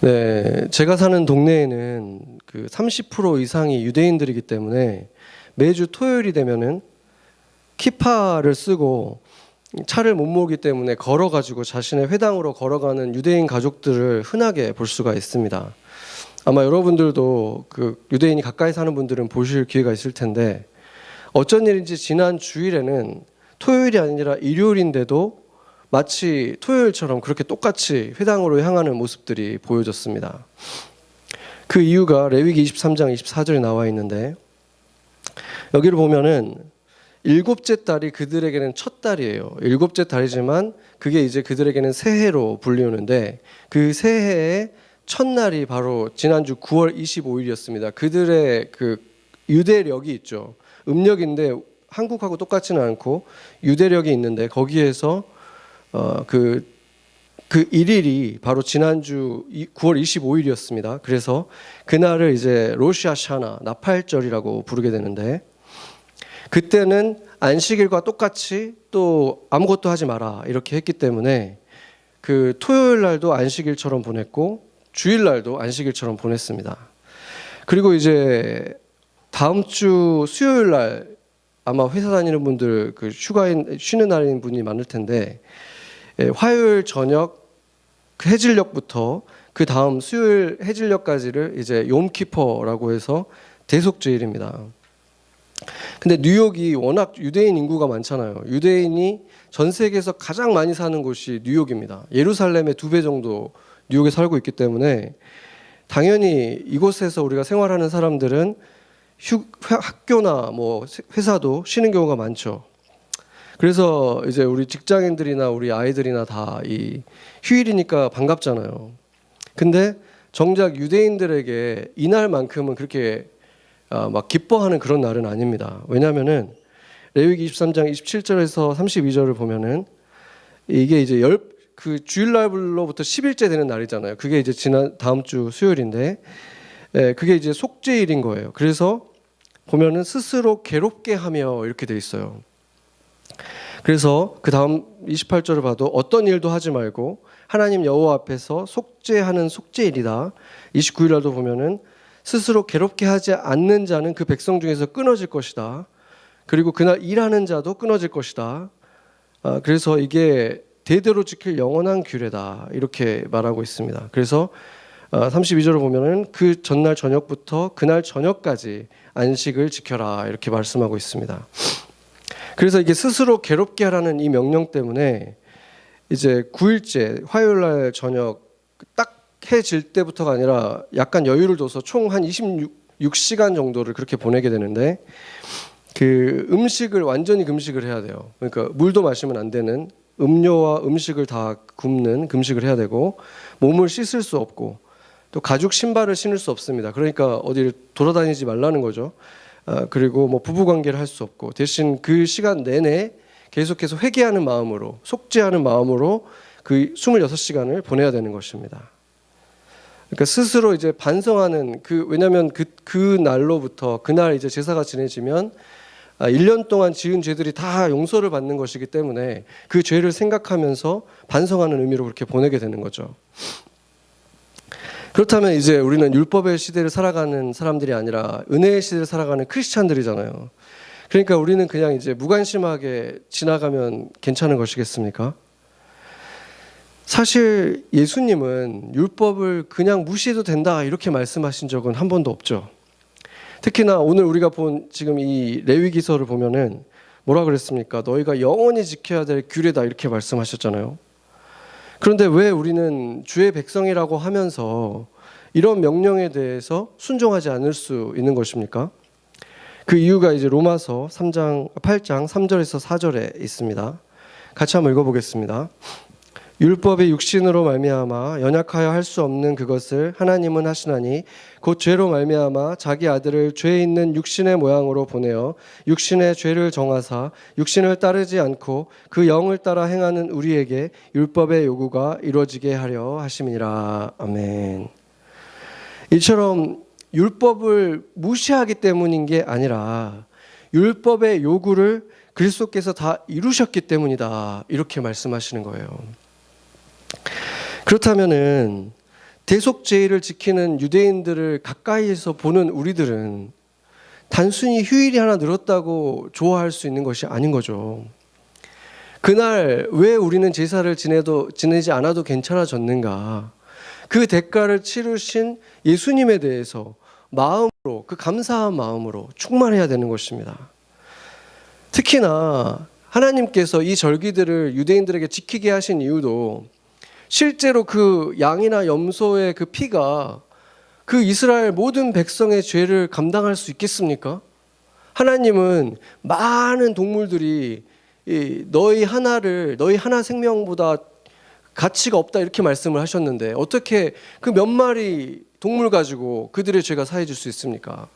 네, 제가 사는 동네에는 그 30% 이상이 유대인들이기 때문에 매주 토요일이 되면은 키파를 쓰고 차를 못 몰기 때문에 걸어가지고 자신의 회당으로 걸어가는 유대인 가족들을 흔하게 볼 수가 있습니다. 아마 여러분들도 그 유대인이 가까이 사는 분들은 보실 기회가 있을 텐데, 어쩐 일인지 지난 주일에는 토요일이 아니라 일요일인데도 마치 토요일처럼 그렇게 똑같이 회당으로 향하는 모습들이 보여졌습니다. 그 이유가 레위기 23장 24절에 나와 있는데, 여기를 보면은 일곱째 달이 그들에게는 첫 달이에요. 일곱째 달이지만 그게 이제 그들에게는 새해로 불리우는데, 그 새해의 첫날이 바로 지난주 9월 25일이었습니다. 그들의 그 유대력이 있죠. 음력인데 한국하고 똑같지는 않고 유대력이 있는데, 거기에서 그 일일이 바로 지난주 9월 25일이었습니다. 그래서 그날을 이제 로시 하샤나, 나팔절이라고 부르게 되는데, 그때는 안식일과 똑같이 또 아무것도 하지 마라 이렇게 했기 때문에 그 토요일 날도 안식일처럼 보냈고 주일 날도 안식일처럼 보냈습니다. 그리고 이제 다음 주 수요일 날 아마 회사 다니는 분들 그 쉬는 날인 분이 많을 텐데, 화요일 저녁 그 해질녘부터 그 다음 수요일 해질녘까지를 이제 욤키퍼라고 해서 대속죄일입니다. 근데 뉴욕이 워낙 유대인 인구가 많잖아요. 유대인이 전 세계에서 가장 많이 사는 곳이 뉴욕입니다. 예루살렘의 2배 정도 뉴욕에 살고 있기 때문에 당연히 이곳에서 우리가 생활하는 사람들은 학교나 뭐 회사도 쉬는 경우가 많죠. 그래서 이제 우리 직장인들이나 우리 아이들이나 다 이 휴일이니까 반갑잖아요. 근데 정작 유대인들에게 이날만큼은 그렇게 막 기뻐하는 그런 날은 아닙니다. 왜냐하면은 레위기 23장 27절에서 32절을 보면은 이게 이제 그 주일날로부터 10일째 되는 날이잖아요. 그게 이제 다음 주 수요일인데, 그게 이제 속죄일인 거예요. 그래서 보면은 스스로 괴롭게 하며 이렇게 돼 있어요. 그래서 그 다음 28절을 봐도 어떤 일도 하지 말고 하나님 여호와 앞에서 속죄하는 속죄일이다. 29일 날도 보면은 스스로 괴롭게 하지 않는 자는 그 백성 중에서 끊어질 것이다. 그리고 그날 일하는 자도 끊어질 것이다. 그래서 이게 대대로 지킬 영원한 규례다. 이렇게 말하고 있습니다. 그래서 32절을 보면은 그 전날 저녁부터 그날 저녁까지 안식을 지켜라. 이렇게 말씀하고 있습니다. 그래서 이게 스스로 괴롭게 하라는 이 명령 때문에 이제 9일째 화요일 날 저녁 딱 해 질 때부터가 아니라 약간 여유를 둬서 총 한 26시간 정도를 그렇게 보내게 되는데, 그 음식을 완전히 금식을 해야 돼요. 그러니까 물도 마시면 안 되는, 음료와 음식을 다 굶는 금식을 해야 되고, 몸을 씻을 수 없고, 또 가죽 신발을 신을 수 없습니다. 그러니까 어디를 돌아다니지 말라는 거죠. 그리고 뭐 부부 관계를 할 수 없고, 대신 그 시간 내내 계속해서 회개하는 마음으로, 속죄하는 마음으로 그 26시간을 보내야 되는 것입니다. 그러니까 스스로 이제 반성하는 왜냐하면 그 날로부터 그날 이제 제사가 지내지면 1년 동안 지은 죄들이 다 용서를 받는 것이기 때문에 그 죄를 생각하면서 반성하는 의미로 그렇게 보내게 되는 거죠. 그렇다면 이제 우리는 율법의 시대를 살아가는 사람들이 아니라 은혜의 시대를 살아가는 크리스찬들이잖아요. 그러니까 우리는 그냥 이제 무관심하게 지나가면 괜찮은 것이겠습니까? 사실 예수님은 율법을 그냥 무시해도 된다 이렇게 말씀하신 적은 한 번도 없죠. 특히나 오늘 우리가 본 지금 이 레위기서를 보면은 뭐라 그랬습니까? 너희가 영원히 지켜야 될 규례다 이렇게 말씀하셨잖아요. 그런데 왜 우리는 주의 백성이라고 하면서 이런 명령에 대해서 순종하지 않을 수 있는 것입니까? 그 이유가 이제 로마서 8장 3절에서 4절에 있습니다. 같이 한번 읽어보겠습니다. 율법의 육신으로 말미암아 연약하여 할 수 없는 그것을 하나님은 하시나니 곧 죄로 말미암아 자기 아들을 죄 있는 육신의 모양으로 보내어 육신의 죄를 정하사 육신을 따르지 않고 그 영을 따라 행하는 우리에게 율법의 요구가 이루어지게 하려 하심이니라. 아멘. 이처럼 율법을 무시하기 때문인 게 아니라 율법의 요구를 그리스도께서 다 이루셨기 때문이다 이렇게 말씀하시는 거예요. 그렇다면은 대속제일을 지키는 유대인들을 가까이에서 보는 우리들은 단순히 휴일이 하나 늘었다고 좋아할 수 있는 것이 아닌 거죠. 그날 왜 우리는 제사를 지내지 않아도 괜찮아졌는가? 그 대가를 치르신 예수님에 대해서 마음으로, 그 감사한 마음으로 충만해야 되는 것입니다. 특히나 하나님께서 이 절기들을 유대인들에게 지키게 하신 이유도 실제로 그 양이나 염소의 그 피가 그 이스라엘 모든 백성의 죄를 감당할 수 있겠습니까? 하나님은 많은 동물들이 너희 하나 생명보다 가치가 없다 이렇게 말씀을 하셨는데 어떻게 그 몇 마리 동물 가지고 그들의 죄가 사해질 수 있습니까?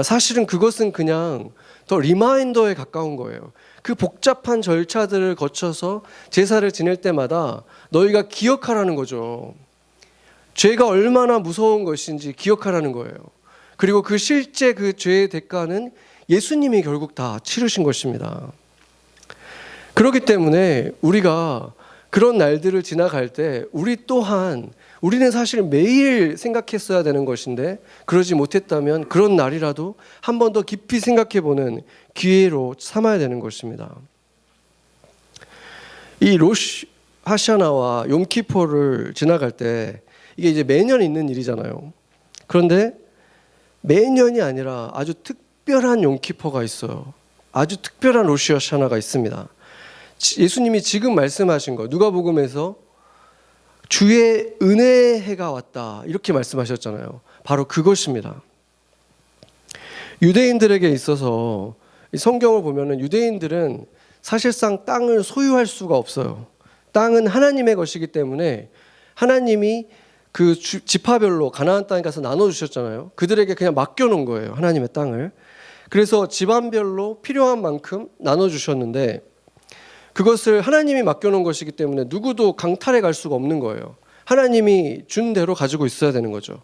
사실은 그것은 그냥 더 리마인더에 가까운 거예요. 그 복잡한 절차들을 거쳐서 제사를 지낼 때마다 너희가 기억하라는 거죠. 죄가 얼마나 무서운 것인지 기억하라는 거예요. 그리고 그 실제 그 죄의 대가는 예수님이 결국 다 치르신 것입니다. 그렇기 때문에 우리가 그런 날들을 지나갈 때 우리는 사실 매일 생각했어야 되는 것인데 그러지 못했다면 그런 날이라도 한 번 더 깊이 생각해보는 기회로 삼아야 되는 것입니다. 이 로시 하샤나와 욤키포를 지나갈 때 이게 이제 매년 있는 일이잖아요. 그런데 매년이 아니라 아주 특별한 욤키포가 있어요. 아주 특별한 로시 하샤나가 있습니다. 예수님이 지금 말씀하신 거 누가복음에서 주의 은혜의 해가 왔다 이렇게 말씀하셨잖아요. 바로 그것입니다. 유대인들에게 있어서 성경을 보면은 유대인들은 사실상 땅을 소유할 수가 없어요. 땅은 하나님의 것이기 때문에 하나님이 그 지파별로 가나안 땅에 가서 나눠주셨잖아요. 그들에게 그냥 맡겨놓은 거예요. 하나님의 땅을. 그래서 집안별로 필요한 만큼 나눠주셨는데 그것을 하나님이 맡겨놓은 것이기 때문에 누구도 강탈해 갈 수가 없는 거예요. 하나님이 준 대로 가지고 있어야 되는 거죠.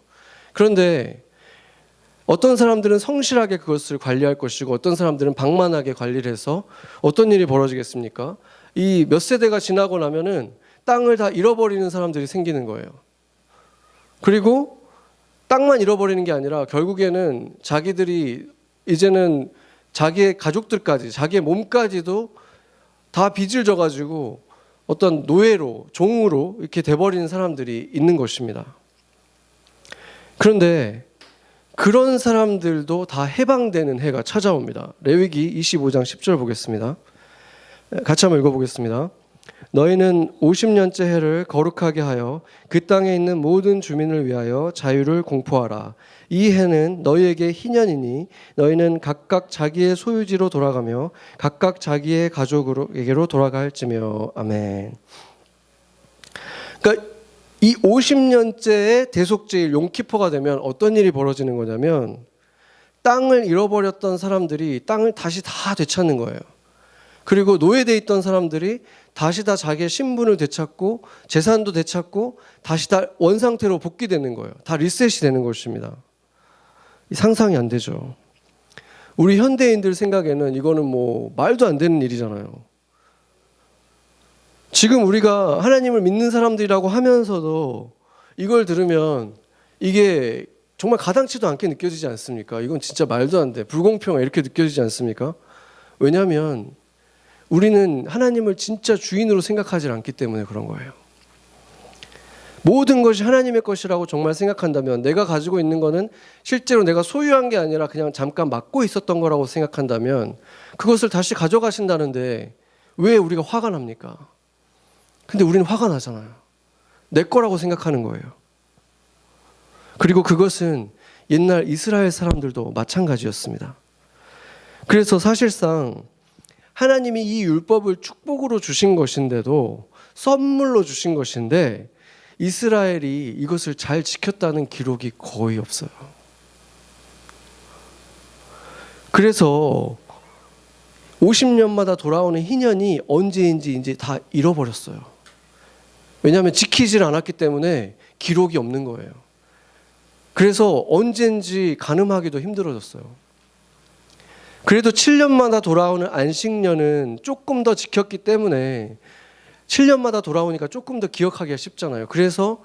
그런데 어떤 사람들은 성실하게 그것을 관리할 것이고 어떤 사람들은 방만하게 관리를 해서 어떤 일이 벌어지겠습니까? 이 몇 세대가 지나고 나면은 땅을 다 잃어버리는 사람들이 생기는 거예요. 그리고 땅만 잃어버리는 게 아니라 결국에는 자기들이 이제는 자기의 가족들까지 자기의 몸까지도 다 빚을 져가지고 어떤 노예로 종으로 이렇게 돼버리는 사람들이 있는 것입니다. 그런데 그런 사람들도 다 해방되는 해가 찾아옵니다. 레위기 25장 10절 보겠습니다. 같이 한번 읽어보겠습니다. 너희는 50년째 해를 거룩하게 하여 그 땅에 있는 모든 주민을 위하여 자유를 공포하라. 이 해는 너희에게 희년이니 너희는 각각 자기의 소유지로 돌아가며 각각 자기의 가족에게로 돌아갈지며. 아멘. 그러니까 이 50년째의 대속제일 욤키포가 되면 어떤 일이 벌어지는 거냐면 땅을 잃어버렸던 사람들이 땅을 다시 다 되찾는 거예요. 그리고 노예돼 있던 사람들이 다시 다 자기의 신분을 되찾고 재산도 되찾고 다시 다 원상태로 복귀되는 거예요. 다 리셋이 되는 것입니다. 상상이 안 되죠. 우리 현대인들 생각에는 이거는 뭐 말도 안 되는 일이잖아요. 지금 우리가 하나님을 믿는 사람들이라고 하면서도 이걸 들으면 이게 정말 가당치도 않게 느껴지지 않습니까? 이건 진짜 말도 안 돼. 불공평해 이렇게 느껴지지 않습니까? 왜냐하면 우리는 하나님을 진짜 주인으로 생각하지 않기 때문에 그런 거예요. 모든 것이 하나님의 것이라고 정말 생각한다면 내가 가지고 있는 거는 실제로 내가 소유한 게 아니라 그냥 잠깐 맡고 있었던 거라고 생각한다면 그것을 다시 가져가신다는데 왜 우리가 화가 납니까? 근데 우리는 화가 나잖아요. 내 거라고 생각하는 거예요. 그리고 그것은 옛날 이스라엘 사람들도 마찬가지였습니다. 그래서 사실상 하나님이 이 율법을 축복으로 주신 것인데도 선물로 주신 것인데 이스라엘이 이것을 잘 지켰다는 기록이 거의 없어요. 그래서 50년마다 돌아오는 희년이 언제인지 이제 다 잃어버렸어요. 왜냐하면 지키질 않았기 때문에 기록이 없는 거예요. 그래서 언젠지 가늠하기도 힘들어졌어요. 그래도 7년마다 돌아오는 안식년은 조금 더 지켰기 때문에 7년마다 돌아오니까 조금 더 기억하기가 쉽잖아요. 그래서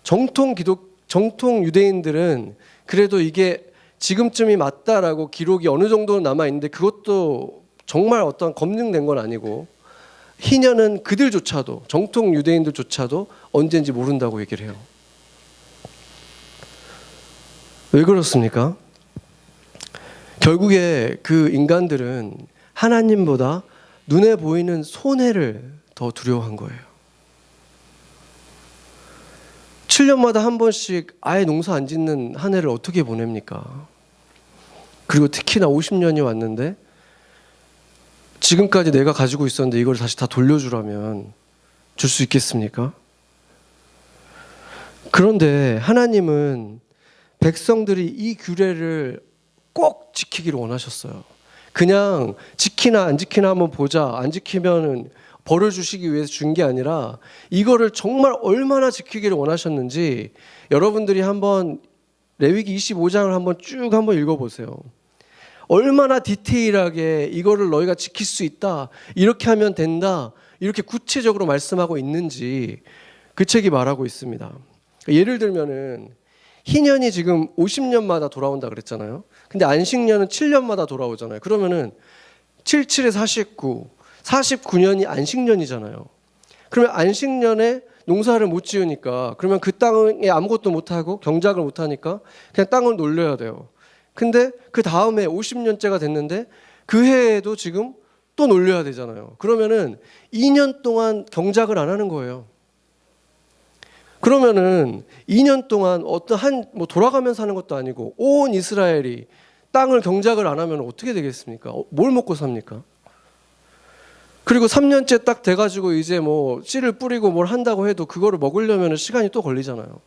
정통 유대인들은 그래도 이게 지금쯤이 맞다라고 기록이 어느 정도는 남아 있는데 그것도 정말 어떤 검증된 건 아니고 희년은 그들조차도 정통 유대인들조차도 언제인지 모른다고 얘기를 해요. 왜 그렇습니까? 결국에 그 인간들은 하나님보다 눈에 보이는 손해를 더 두려워한 거예요. 7년마다 한 번씩 아예 농사 안 짓는 한 해를 어떻게 보냅니까? 그리고 특히나 50년이 왔는데 지금까지 내가 가지고 있었는데 이걸 다시 다 돌려주라면 줄 수 있겠습니까? 그런데 하나님은 백성들이 이 규례를 꼭 지키기를 원하셨어요. 그냥 지키나 안 지키나 한번 보자, 안 지키면 벌을 주시기 위해서 준 게 아니라 이거를 정말 얼마나 지키기를 원하셨는지 여러분들이 한번 레위기 25장을 한번 쭉 한번 읽어보세요. 얼마나 디테일하게 이거를 너희가 지킬 수 있다, 이렇게 하면 된다, 이렇게 구체적으로 말씀하고 있는지 그 책이 말하고 있습니다. 예를 들면은 희년이 지금 50년마다 돌아온다 그랬잖아요. 근데 안식년은 7년마다 돌아오잖아요. 그러면은 77에 49, 49년이 안식년이잖아요. 그러면 안식년에 농사를 못 지으니까 그러면 그 땅에 아무것도 못하고 경작을 못하니까 그냥 땅을 놀려야 돼요. 근데 그 다음에 50년째가 됐는데 그 해에도 지금 또 놀려야 되잖아요. 그러면은 2년 동안 경작을 안 하는 거예요. 그러면은 2년 동안 어떤 뭐 돌아가면서 하는 것도 아니고 온 이스라엘이 땅을 경작을 안 하면 어떻게 되겠습니까? 뭘 먹고 삽니까? 그리고 3년째 딱 돼가지고 이제 뭐 씨를 뿌리고 뭘 한다고 해도 그거를 먹으려면 시간이 또 걸리잖아요.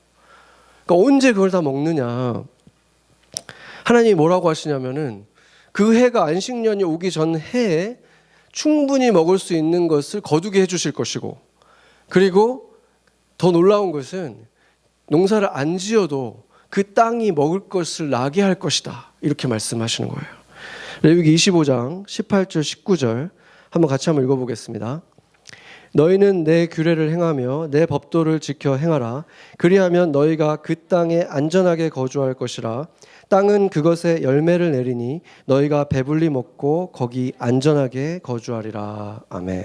그러니까 언제 그걸 다 먹느냐? 하나님이 뭐라고 하시냐면은 그 해가 안식년이 오기 전 해에 충분히 먹을 수 있는 것을 거두게 해주실 것이고, 그리고 더 놀라운 것은 농사를 안 지어도 그 땅이 먹을 것을 나게 할 것이다, 이렇게 말씀하시는 거예요. 레위기 25장 18절 19절 한번 같이 한번 읽어보겠습니다. 너희는 내 규례를 행하며 내 법도를 지켜 행하라. 그리하면 너희가 그 땅에 안전하게 거주할 것이라. 땅은 그것에 열매를 내리니 너희가 배불리 먹고 거기 안전하게 거주하리라. 아멘.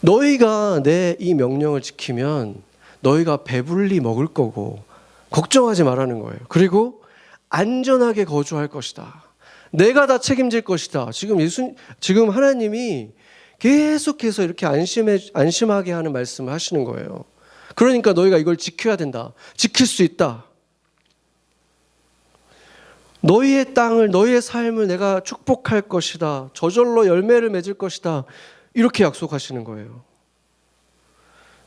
너희가 내 이 명령을 지키면 너희가 배불리 먹을 거고 걱정하지 말라는 거예요. 그리고 안전하게 거주할 것이다. 내가 다 책임질 것이다. 지금 하나님이 계속해서 이렇게 안심하게 하는 말씀을 하시는 거예요. 그러니까 너희가 이걸 지켜야 된다. 지킬 수 있다. 너희의 땅을, 너희의 삶을 내가 축복할 것이다. 저절로 열매를 맺을 것이다. 이렇게 약속하시는 거예요.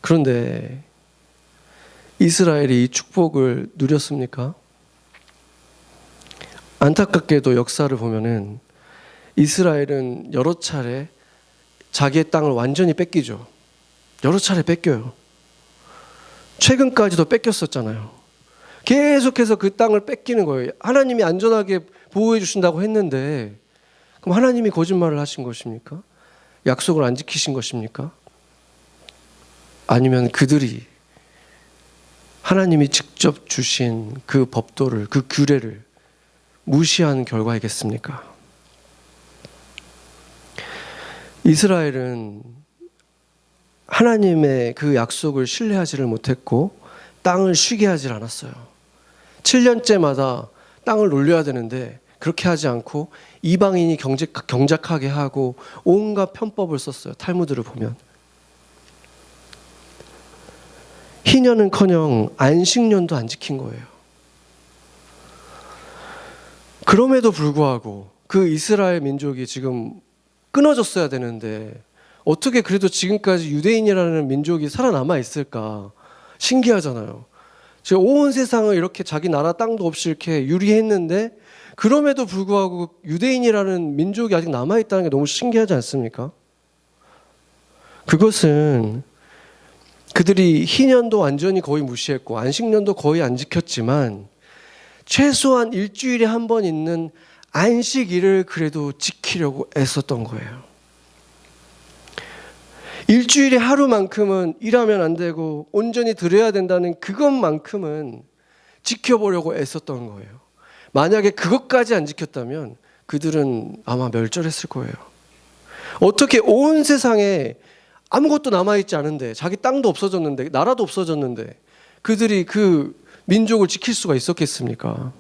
그런데 이스라엘이 이 축복을 누렸습니까? 안타깝게도 역사를 보면은 이스라엘은 여러 차례 자기의 땅을 완전히 뺏기죠. 여러 차례 뺏겨요. 최근까지도 뺏겼었잖아요. 계속해서 그 땅을 뺏기는 거예요. 하나님이 안전하게 보호해 주신다고 했는데 그럼 하나님이 거짓말을 하신 것입니까? 약속을 안 지키신 것입니까? 아니면 그들이 하나님이 직접 주신 그 법도를, 그 규례를 무시한 결과이겠습니까? 이스라엘은 하나님의 그 약속을 신뢰하지를 못했고 땅을 쉬게 하질 않았어요. 7년째마다 땅을 놀려야 되는데 그렇게 하지 않고 이방인이 경작하게 하고 온갖 편법을 썼어요. 탈무드를 보면. 희년은커녕 안식년도 안 지킨 거예요. 그럼에도 불구하고 그 이스라엘 민족이 지금 끊어졌어야 되는데 어떻게 그래도 지금까지 유대인이라는 민족이 살아남아 있을까 신기하잖아요. 지금 온 세상을 이렇게 자기 나라 땅도 없이 이렇게 유리했는데 그럼에도 불구하고 유대인이라는 민족이 아직 남아있다는 게 너무 신기하지 않습니까? 그것은 그들이 희년도 완전히 거의 무시했고 안식년도 거의 안 지켰지만 최소한 일주일에 한 번 있는 안식일을 그래도 지키려고 애썼던 거예요. 일주일에 하루만큼은 일하면 안 되고 온전히 드려야 된다는 그것만큼은 지켜보려고 애썼던 거예요. 만약에 그것까지 안 지켰다면 그들은 아마 멸절했을 거예요. 어떻게 온 세상에 아무것도 남아있지 않은데, 자기 땅도 없어졌는데, 나라도 없어졌는데 그들이 그 민족을 지킬 수가 있었겠습니까?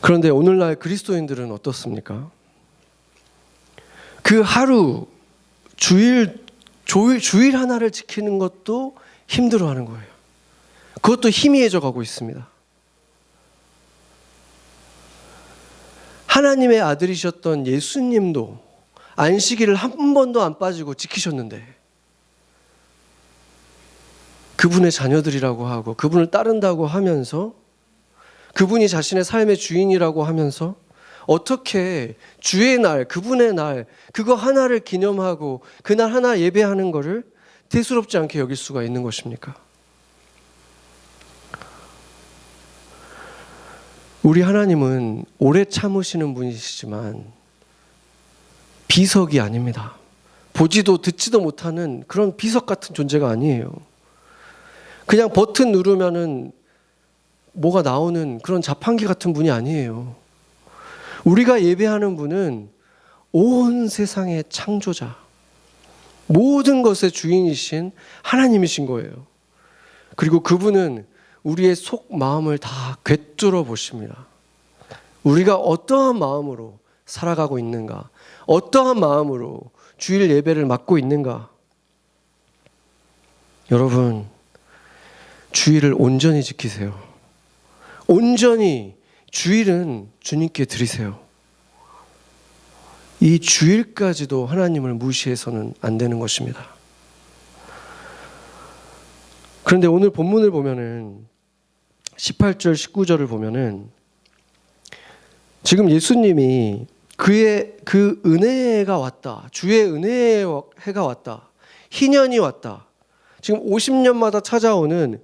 그런데 오늘날 그리스도인들은 어떻습니까? 그 하루, 주일 하나를 지키는 것도 힘들어하는 거예요. 그것도 희미해져 가고 있습니다. 하나님의 아들이셨던 예수님도 안식일을 한 번도 안 빠지고 지키셨는데, 그분의 자녀들이라고 하고 그분을 따른다고 하면서, 그분이 자신의 삶의 주인이라고 하면서 어떻게 주의 날, 그분의 날, 그거 하나를 기념하고 그날 하나 예배하는 것을 대수롭지 않게 여길 수가 있는 것입니까? 우리 하나님은 오래 참으시는 분이시지만 비석이 아닙니다. 보지도 듣지도 못하는 그런 비석 같은 존재가 아니에요. 그냥 버튼 누르면은 뭐가 나오는 그런 자판기 같은 분이 아니에요. 우리가 예배하는 분은 온 세상의 창조자, 모든 것의 주인이신 하나님이신 거예요. 그리고 그분은 우리의 속 마음을 다 꿰뚫어 보십니다. 우리가 어떠한 마음으로 살아가고 있는가, 어떠한 마음으로 주일 예배를 맡고 있는가. 여러분, 주일을 온전히 지키세요. 온전히 주일은 주님께 드리세요. 이 주일까지도 하나님을 무시해서는 안 되는 것입니다. 그런데 오늘 본문을 보면은 18절 19절을 보면은 지금 예수님이 그의 그 은혜가 왔다, 주의 은혜의 해가 왔다, 희년이 왔다, 지금 50년마다 찾아오는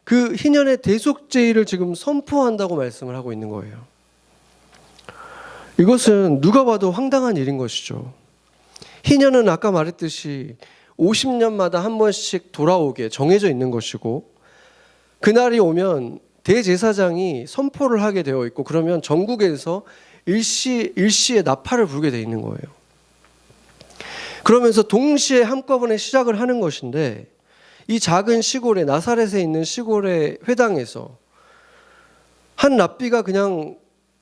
그 희년의 대속죄일을 지금 선포한다고 말씀을 하고 있는 거예요. 이것은 누가 봐도 황당한 일인 것이죠. 희년은 아까 말했듯이 50년마다 한 번씩 돌아오게 정해져 있는 것이고, 그날이 오면 대제사장이 선포를 하게 되어 있고, 그러면 전국에서 일시에 나팔을 불게 되어 있는 거예요. 그러면서 동시에 한꺼번에 시작을 하는 것인데, 이 작은 시골에, 나사렛에 있는 시골의 회당에서 한 랍비가 그냥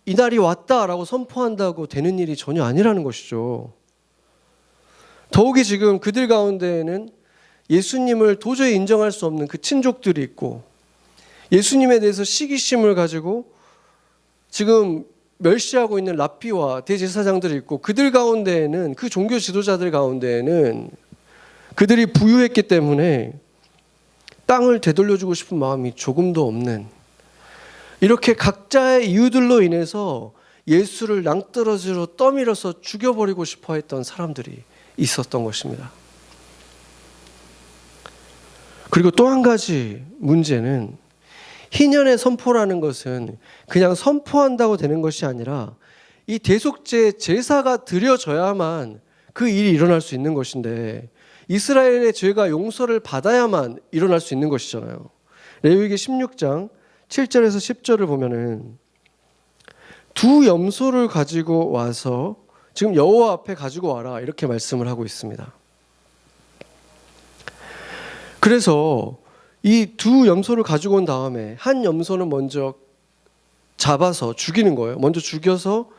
이날이 왔다라고 선포한다고 되는 일이 전혀 아니라는 것이죠. 더욱이 지금 그들 가운데에는 예수님을 도저히 인정할 수 없는 그 친족들이 있고, 예수님에 대해서 시기심을 가지고 지금 멸시하고 있는 랍비와 대제사장들이 있고, 그들 가운데에는, 그 종교 지도자들 가운데에는 그들이 부유했기 때문에 땅을 되돌려주고 싶은 마음이 조금도 없는, 이렇게 각자의 이유들로 인해서 예수를 낭떠러지로 떠밀어서 죽여버리고 싶어 했던 사람들이 있었던 것입니다. 그리고 또 한 가지 문제는, 희년의 선포라는 것은 그냥 선포한다고 되는 것이 아니라 이 대속죄 제사가 드려져야만 그 일이 일어날 수 있는 것인데, 이스라엘의 죄가 용서를 받아야만 일어날 수 있는 것이잖아요. 레위기 16장 7절에서 10절을 보면은 두 염소를 가지고 와서 지금 여호와 앞에 가지고 와라, 이렇게 말씀을 하고 있습니다. 그래서 이 두 염소를 가지고 온 다음에 한 염소는 먼저 잡아서 죽이는 거예요. 먼저 죽여서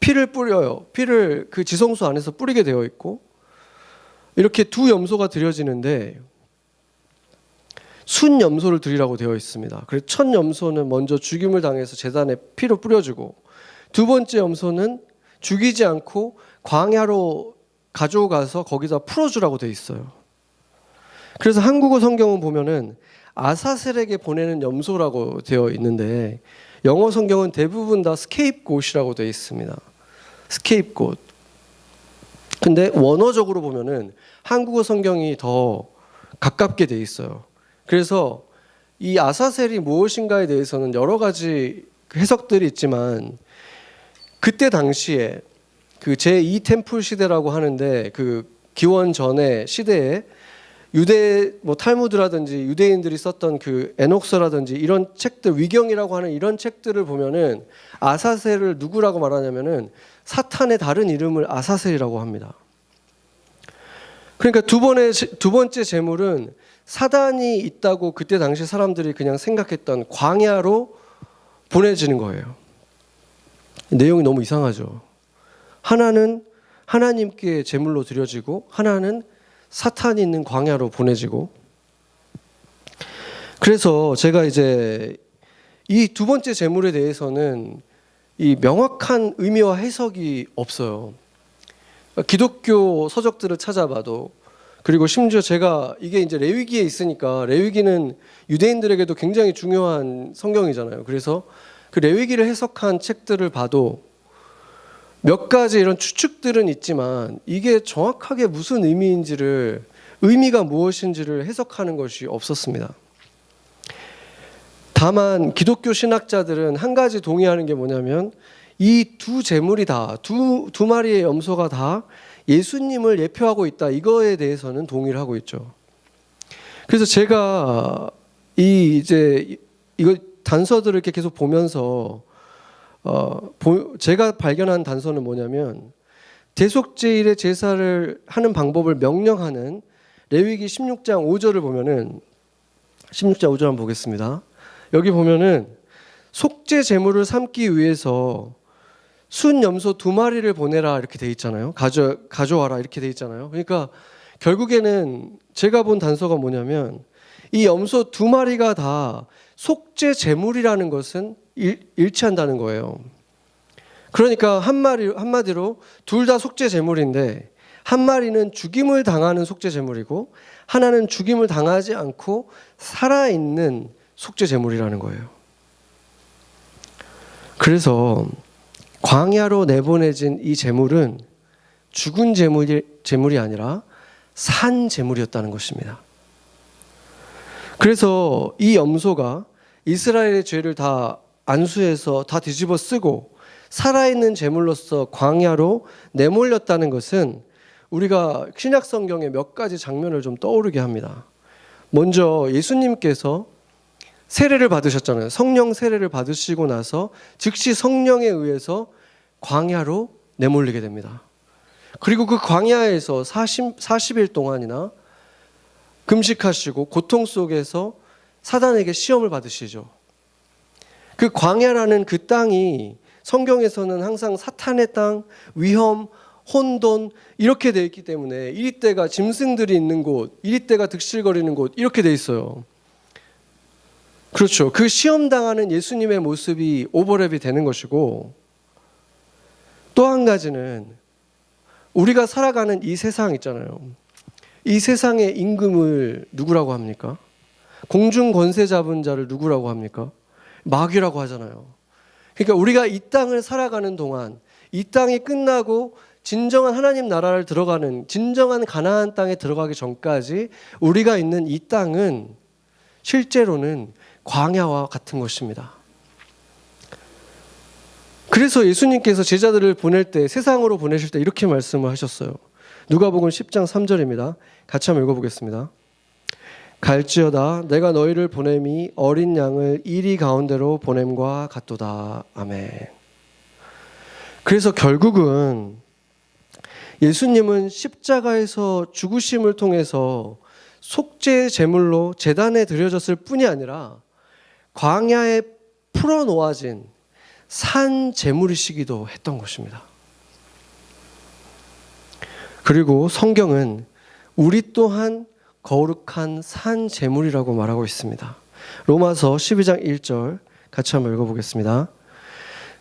피를 뿌려요. 피를 그 지성소 안에서 뿌리게 되어 있고, 이렇게 두 염소가 드려지는데 순 염소를 드리라고 되어 있습니다. 그래서 첫 염소는 먼저 죽임을 당해서 제단에 피를 뿌려주고, 두 번째 염소는 죽이지 않고 광야로 가져가서 거기다 풀어주라고 되어 있어요. 그래서 한국어 성경은 보면은 아사셀에게 보내는 염소라고 되어 있는데, 영어 성경은 대부분 다 스케이프곶이라고 되어 있습니다. 스케이프곶. 근데 원어적으로 보면은 한국어 성경이 더 가깝게 되어 있어요. 그래서 이 아사셀이 무엇인가에 대해서는 여러 가지 해석들이 있지만, 그때 당시에 그 제2 템플 시대라고 하는데 그 기원 전의 시대에 유대 뭐 탈무드라든지 유대인들이 썼던 그 에녹서라든지 이런 책들, 위경이라고 하는 이런 책들을 보면은 아사셀을 누구라고 말하냐면은 사탄의 다른 이름을 아사셀이라고 합니다. 그러니까 두 번째 제물은 사단이 있다고 그때 당시 사람들이 그냥 생각했던 광야로 보내지는 거예요. 내용이 너무 이상하죠. 하나는 하나님께 제물로 드려지고 하나는 사탄이 있는 광야로 보내지고. 그래서 제가 이제 이 두 번째 제물에 대해서는 이 명확한 의미와 해석이 없어요. 기독교 서적들을 찾아봐도, 그리고 심지어 제가 이게 이제 레위기에 있으니까, 레위기는 유대인들에게도 굉장히 중요한 성경이잖아요. 그래서 그 레위기를 해석한 책들을 봐도 몇 가지 이런 추측들은 있지만 이게 정확하게 무슨 의미인지를, 의미가 무엇인지를 해석하는 것이 없었습니다. 다만 기독교 신학자들은 한 가지 동의하는 게 뭐냐면 이 두 제물이 다, 두 마리의 염소가 다 예수님을 예표하고 있다, 이거에 대해서는 동의를 하고 있죠. 그래서 제가 이거 단서들을 이렇게 계속 보면서 제가 발견한 단서는 뭐냐면 대속제일의 제사를 하는 방법을 명령하는 레위기 16장 5절을 보면은, 16장 5절 한번 보겠습니다. 여기 보면은 속죄 제물을 삼기 위해서 순 염소 2마리를 보내라 이렇게 돼 있잖아요. 가져와라 이렇게 돼 있잖아요. 그러니까 결국에는 제가 본 단서가 뭐냐면 이 염소 2마리가 다 속죄 제물이라는 것은 일치한다는 거예요. 그러니까 한마디로 둘 다 속죄 제물인데 한 마리는 죽임을 당하는 속죄 제물이고 하나는 죽임을 당하지 않고 살아있는 속죄 제물이라는 거예요. 그래서 광야로 내보내진 이 제물은 죽은 제물이 아니라 산 제물이었다는 것입니다. 그래서 이 염소가 이스라엘의 죄를 다 안수해서 다 뒤집어 쓰고 살아있는 제물로서 광야로 내몰렸다는 것은 우리가 신약 성경의 몇 가지 장면을 좀 떠오르게 합니다. 먼저 예수님께서 세례를 받으셨잖아요. 성령 세례를 받으시고 나서 즉시 성령에 의해서 광야로 내몰리게 됩니다. 그리고 그 광야에서 40일 동안이나 금식하시고 고통 속에서 사단에게 시험을 받으시죠. 그 광야라는 그 땅이 성경에서는 항상 사탄의 땅, 위험, 혼돈 이렇게 되어 있기 때문에 이리때가 짐승들이 있는 곳, 이리때가 득실거리는 곳 이렇게 되어 있어요. 그렇죠. 그 시험당하는 예수님의 모습이 오버랩이 되는 것이고, 또 한 가지는 우리가 살아가는 이 세상 있잖아요. 이 세상의 임금을 누구라고 합니까? 공중 권세 잡은 자를 누구라고 합니까? 마귀라고 하잖아요. 그러니까 우리가 이 땅을 살아가는 동안, 이 땅이 끝나고 진정한 하나님 나라를 들어가는, 진정한 가나안 땅에 들어가기 전까지 우리가 있는 이 땅은 실제로는 광야와 같은 것입니다. 그래서 예수님께서 제자들을 보낼 때, 세상으로 보내실 때 이렇게 말씀을 하셨어요. 누가복음 10장 3절입니다. 같이 한번 읽어보겠습니다. 갈지어다 내가 너희를 보냄이 어린 양을 이리 가운데로 보냄과 같도다. 아멘. 그래서 결국은 예수님은 십자가에서 죽으심을 통해서 속죄 제물로 제단에 드려졌을 뿐이 아니라 광야에 풀어놓아진 산 제물이시기도 했던 것입니다. 그리고 성경은 우리 또한 거룩한 산 제물이라고 말하고 있습니다. 로마서 12장 1절 같이 한번 읽어보겠습니다.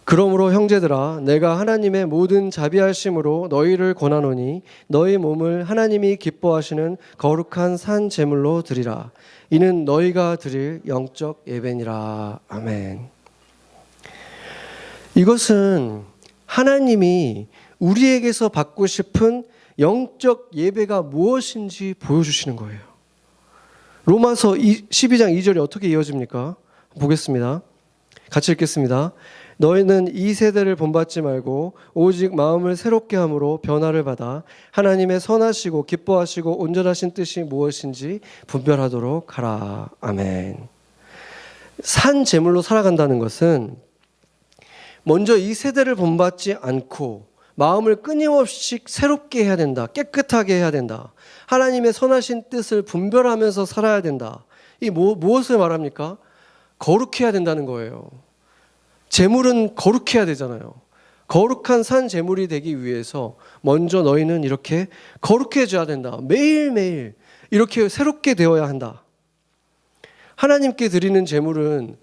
그러므로 형제들아 내가 하나님의 모든 자비하심으로 너희를 권하노니 너희 몸을 하나님이 기뻐하시는 거룩한 산 제물로 드리라. 이는 너희가 드릴 영적 예배니라. 아멘. 이것은 하나님이 우리에게서 받고 싶은 영적 예배가 무엇인지 보여주시는 거예요. 로마서 12장 2절이 어떻게 이어집니까? 보겠습니다. 같이 읽겠습니다. 너희는 이 세대를 본받지 말고 오직 마음을 새롭게 함으로 변화를 받아 하나님의 선하시고 기뻐하시고 온전하신 뜻이 무엇인지 분별하도록 하라. 아멘. 산 제물로 살아간다는 것은 먼저 이 세대를 본받지 않고 마음을 끊임없이 새롭게 해야 된다. 깨끗하게 해야 된다. 하나님의 선하신 뜻을 분별하면서 살아야 된다. 이 무엇을 말합니까? 거룩해야 된다는 거예요. 제물은 거룩해야 되잖아요. 거룩한 산 제물이 되기 위해서 먼저 너희는 이렇게 거룩해져야 된다. 매일매일 이렇게 새롭게 되어야 한다. 하나님께 드리는 제물은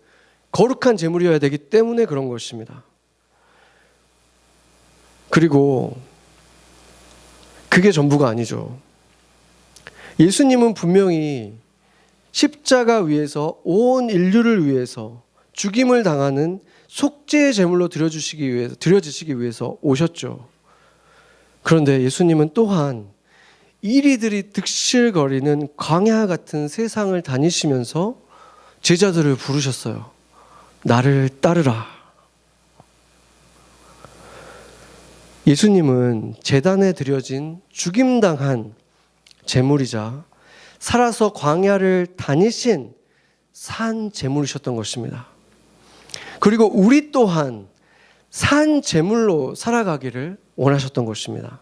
거룩한 제물이어야 되기 때문에 그런 것입니다. 그리고 그게 전부가 아니죠. 예수님은 분명히 십자가 위에서 온 인류를 위해서 죽임을 당하는 속죄의 제물로 드려지시기 위해서 오셨죠. 그런데 예수님은 또한 이리들이 득실거리는 광야 같은 세상을 다니시면서 제자들을 부르셨어요. 나를 따르라. 예수님은 제단에 드려진 죽임당한 제물이자 살아서 광야를 다니신 산 제물이셨던 것입니다. 그리고 우리 또한 산 제물로 살아가기를 원하셨던 것입니다.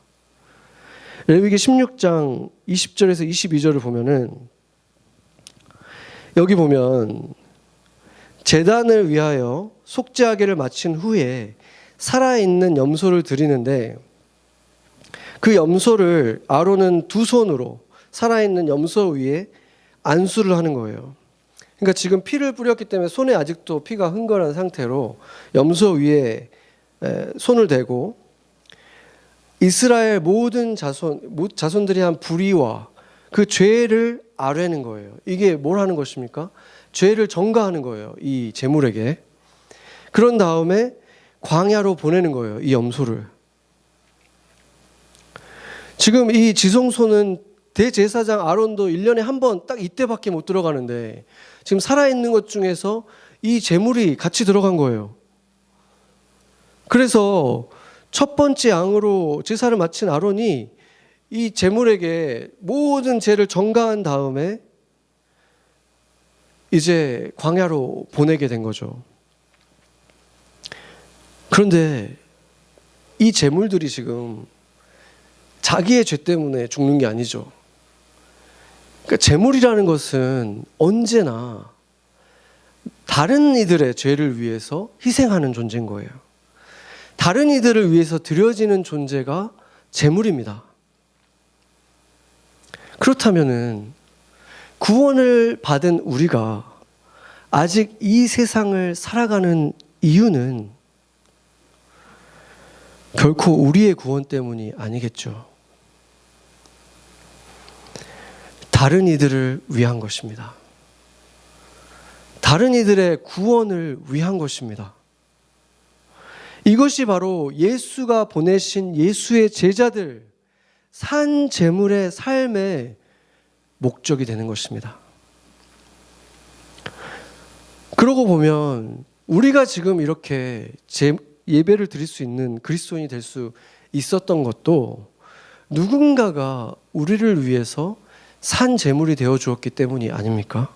레위기 16장 20절에서 22절을 보면은 여기 보면 제단을 위하여 속죄하기를 마친 후에 살아있는 염소를 드리는데 그 염소를 아론은 두 손으로 살아있는 염소 위에 안수를 하는 거예요. 그러니까 지금 피를 뿌렸기 때문에 손에 아직도 피가 흥건한 상태로 염소 위에 손을 대고 이스라엘 모든 자손들이 한 불의와 그 죄를 아뢰는 거예요. 이게 뭘 하는 것입니까? 죄를 전가하는 거예요. 이 제물에게. 그런 다음에 광야로 보내는 거예요. 이 염소를. 지금 이 지성소는 대제사장 아론도 1년에 한 번 딱 이때밖에 못 들어가는데 지금 살아있는 것 중에서 이 제물이 같이 들어간 거예요. 그래서 첫 번째 양으로 제사를 마친 아론이 이 제물에게 모든 죄를 전가한 다음에 이제 광야로 보내게 된 거죠. 그런데 이 제물들이 지금 자기의 죄 때문에 죽는 게 아니죠. 그러니까 제물이라는 것은 언제나 다른 이들의 죄를 위해서 희생하는 존재인 거예요. 다른 이들을 위해서 드려지는 존재가 제물입니다. 그렇다면은 구원을 받은 우리가 아직 이 세상을 살아가는 이유는 결코 우리의 구원 때문이 아니겠죠. 다른 이들을 위한 것입니다. 다른 이들의 구원을 위한 것입니다. 이것이 바로 예수가 보내신 예수의 제자들 산 제물의 삶의 목적이 되는 것입니다. 그러고 보면 우리가 지금 이렇게 예배를 드릴 수 있는 그리스도인이 될 수 있었던 것도 누군가가 우리를 위해서 산 제물이 되어 주었기 때문이 아닙니까?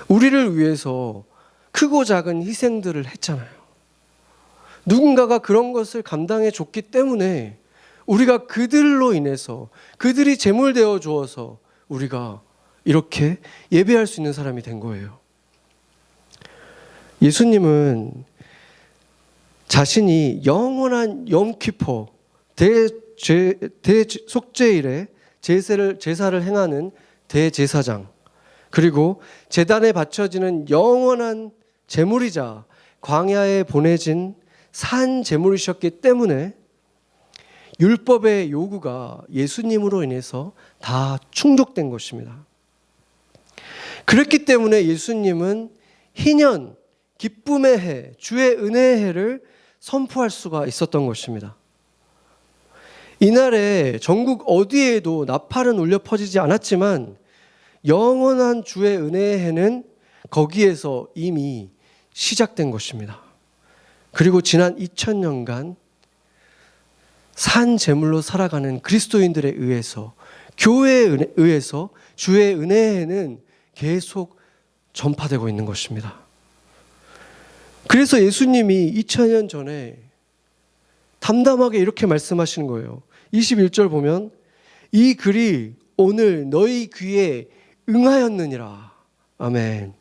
우리를 위해서 크고 작은 희생들을 했잖아요. 누군가가 그런 것을 감당해 줬기 때문에 우리가 그들로 인해서 그들이 제물 되어 주어서 우리가 이렇게 예배할 수 있는 사람이 된 거예요. 예수님은 자신이 영원한 염키포 대속죄일에 제사를 행하는 대제사장 그리고 제단에 바쳐지는 영원한 제물이자 광야에 보내진 산 제물이셨기 때문에 율법의 요구가 예수님으로 인해서 다 충족된 것입니다. 그렇기 때문에 예수님은 희년, 기쁨의 해, 주의 은혜의 해를 선포할 수가 있었던 것입니다. 이날에 전국 어디에도 나팔은 울려 퍼지지 않았지만 영원한 주의 은혜의 해는 거기에서 이미 시작된 것입니다. 그리고 지난 2000년간 산 제물로 살아가는 그리스도인들에 의해서, 교회에 의해서 주의 은혜에는 계속 전파되고 있는 것입니다. 그래서 예수님이 2000년 전에 담담하게 이렇게 말씀하시는 거예요. 21절 보면 이 글이 오늘 너희 귀에 응하였느니라. 아멘.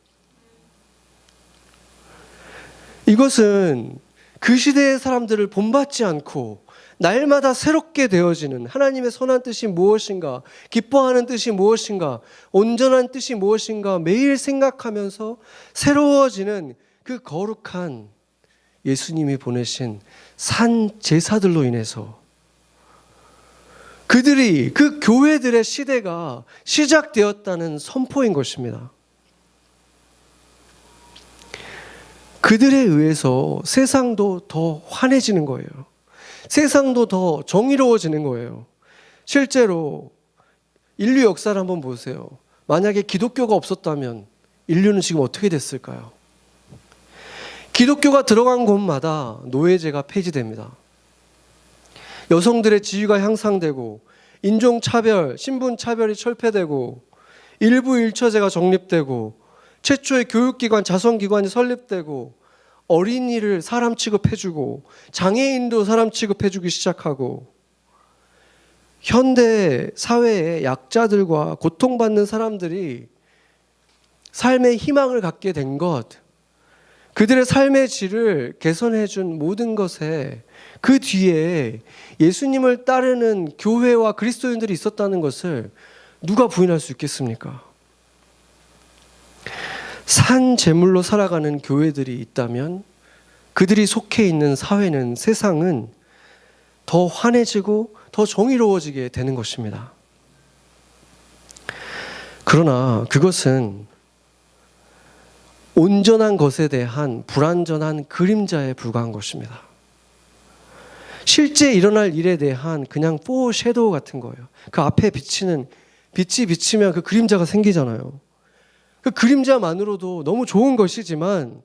이것은 그 시대의 사람들을 본받지 않고 날마다 새롭게 되어지는 하나님의 선한 뜻이 무엇인가, 기뻐하는 뜻이 무엇인가, 온전한 뜻이 무엇인가 매일 생각하면서 새로워지는 그 거룩한 예수님이 보내신 산 제사들로 인해서 그들이, 그 교회들의 시대가 시작되었다는 선포인 것입니다. 그들에 의해서 세상도 더 환해지는 거예요. 세상도 더 정의로워지는 거예요. 실제로 인류 역사를 한번 보세요. 만약에 기독교가 없었다면 인류는 지금 어떻게 됐을까요? 기독교가 들어간 곳마다 노예제가 폐지됩니다. 여성들의 지위가 향상되고 인종차별, 신분차별이 철폐되고 일부 일처제가 정립되고 최초의 교육기관, 자선기관이 설립되고 어린이를 사람 취급해주고 장애인도 사람 취급해주기 시작하고 현대 사회의 약자들과 고통받는 사람들이 삶의 희망을 갖게 된 것, 그들의 삶의 질을 개선해준 모든 것에 그 뒤에 예수님을 따르는 교회와 그리스도인들이 있었다는 것을 누가 부인할 수 있겠습니까? 산 제물로 살아가는 교회들이 있다면 그들이 속해 있는 사회는, 세상은 더 환해지고 더 정의로워지게 되는 것입니다. 그러나 그것은 온전한 것에 대한 불완전한 그림자에 불과한 것입니다. 실제 일어날 일에 대한 그냥 포섀도우 같은 거예요. 그 앞에 비치는 빛이 비치면 그 그림자가 생기잖아요. 그 그림자만으로도 너무 좋은 것이지만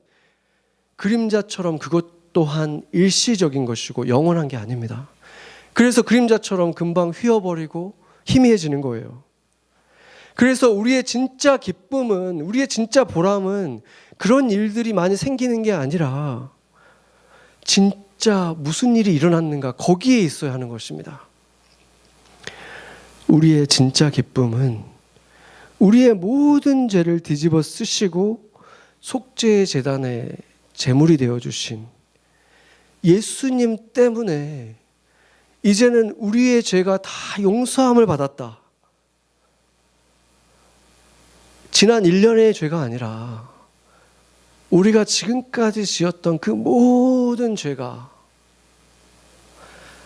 그림자처럼 그것 또한 일시적인 것이고 영원한 게 아닙니다. 그래서 그림자처럼 금방 휘어버리고 희미해지는 거예요. 그래서 우리의 진짜 기쁨은, 우리의 진짜 보람은 그런 일들이 많이 생기는 게 아니라 진짜 무슨 일이 일어났는가 거기에 있어야 하는 것입니다. 우리의 진짜 기쁨은 우리의 모든 죄를 뒤집어 쓰시고 속죄의 제단에 제물이 되어주신 예수님 때문에 이제는 우리의 죄가 다 용서함을 받았다. 지난 1년의 죄가 아니라 우리가 지금까지 지었던 그 모든 죄가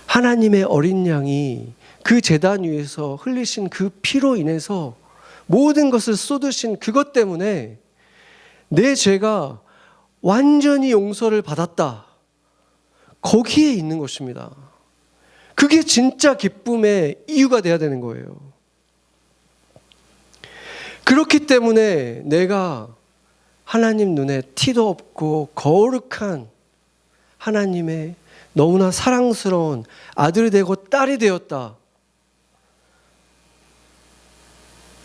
하나님의 어린 양이 그 제단 위에서 흘리신 그 피로 인해서 모든 것을 쏟으신 그것 때문에 내 죄가 완전히 용서를 받았다. 거기에 있는 것입니다. 그게 진짜 기쁨의 이유가 돼야 되는 거예요. 그렇기 때문에 내가 하나님 눈에 티도 없고 거룩한 하나님의 너무나 사랑스러운 아들이 되고 딸이 되었다.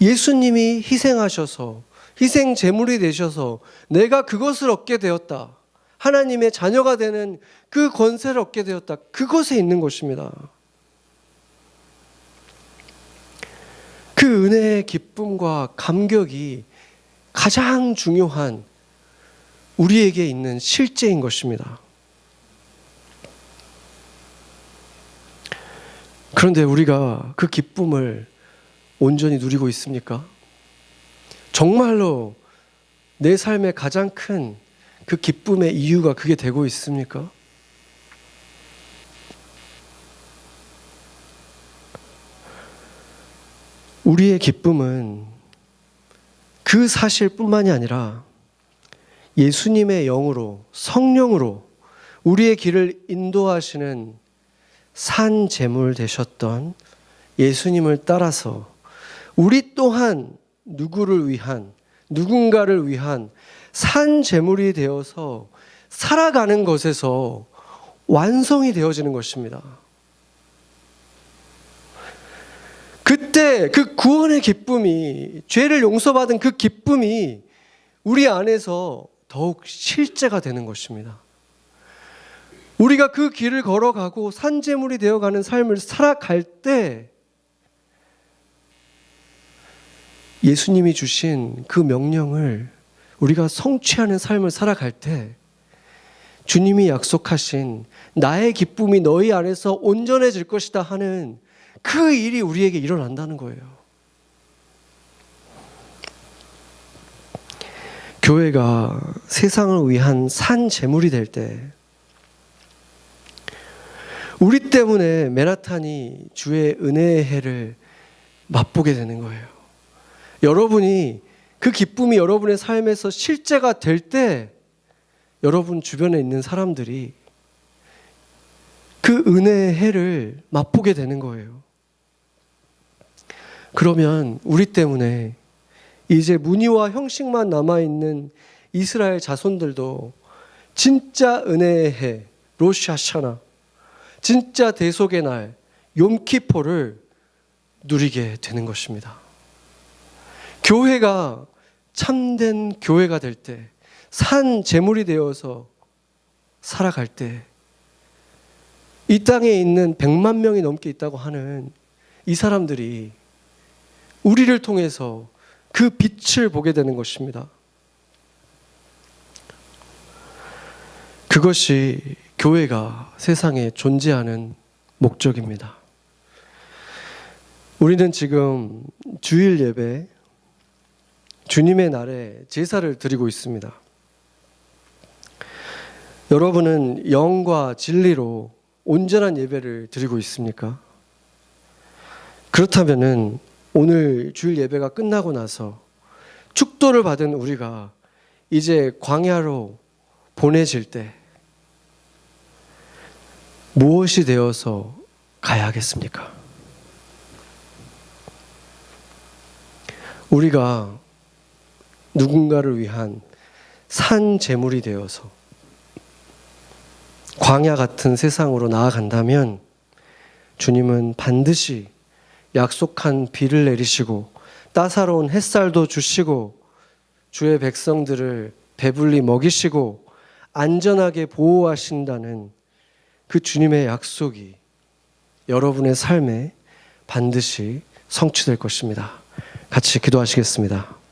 예수님이 희생하셔서 희생 제물이 되셔서 내가 그것을 얻게 되었다. 하나님의 자녀가 되는 그 권세를 얻게 되었다. 그것에 있는 것입니다. 그 은혜의 기쁨과 감격이 가장 중요한 우리에게 있는 실제인 것입니다. 그런데 우리가 그 기쁨을 온전히 누리고 있습니까? 정말로 내 삶의 가장 큰 그 기쁨의 이유가 그게 되고 있습니까? 우리의 기쁨은 그 사실뿐만이 아니라 예수님의 영으로, 성령으로 우리의 길을 인도하시는 산 제물 되셨던 예수님을 따라서 우리 또한 누군가를 위한 산 제물이 되어서 살아가는 것에서 완성이 되어지는 것입니다. 그때 그 구원의 기쁨이, 죄를 용서받은 그 기쁨이 우리 안에서 더욱 실제가 되는 것입니다. 우리가 그 길을 걸어가고 산재물이 되어가는 삶을 살아갈 때 예수님이 주신 그 명령을 우리가 성취하는 삶을 살아갈 때 주님이 약속하신 나의 기쁨이 너희 안에서 온전해질 것이다 하는 그 일이 우리에게 일어난다는 거예요. 교회가 세상을 위한 산 제물이 될 때 우리 때문에 맨하탄이 주의 은혜의 해를 맛보게 되는 거예요. 여러분이 그 기쁨이 여러분의 삶에서 실제가 될 때 여러분 주변에 있는 사람들이 그 은혜의 해를 맛보게 되는 거예요. 그러면 우리 때문에 이제 무늬와 형식만 남아있는 이스라엘 자손들도 진짜 은혜의 해, 로시 하샤나, 진짜 대속의 날, 욤키포를 누리게 되는 것입니다. 교회가 참된 교회가 될 때, 산 제물이 되어서 살아갈 때, 이 땅에 있는 100만 명이 넘게 있다고 하는 이 사람들이 우리를 통해서 그 빛을 보게 되는 것입니다. 그것이 교회가 세상에 존재하는 목적입니다. 우리는 지금 주일 예배, 주님의 날에 제사를 드리고 있습니다. 여러분은 영과 진리로 온전한 예배를 드리고 있습니까? 그렇다면은 오늘 주일 예배가 끝나고 나서 축도를 받은 우리가 이제 광야로 보내질 때 무엇이 되어서 가야 하겠습니까? 우리가 누군가를 위한 산 제물이 되어서 광야 같은 세상으로 나아간다면 주님은 반드시 약속한 비를 내리시고 따사로운 햇살도 주시고 주의 백성들을 배불리 먹이시고 안전하게 보호하신다는 그 주님의 약속이 여러분의 삶에 반드시 성취될 것입니다. 같이 기도하시겠습니다.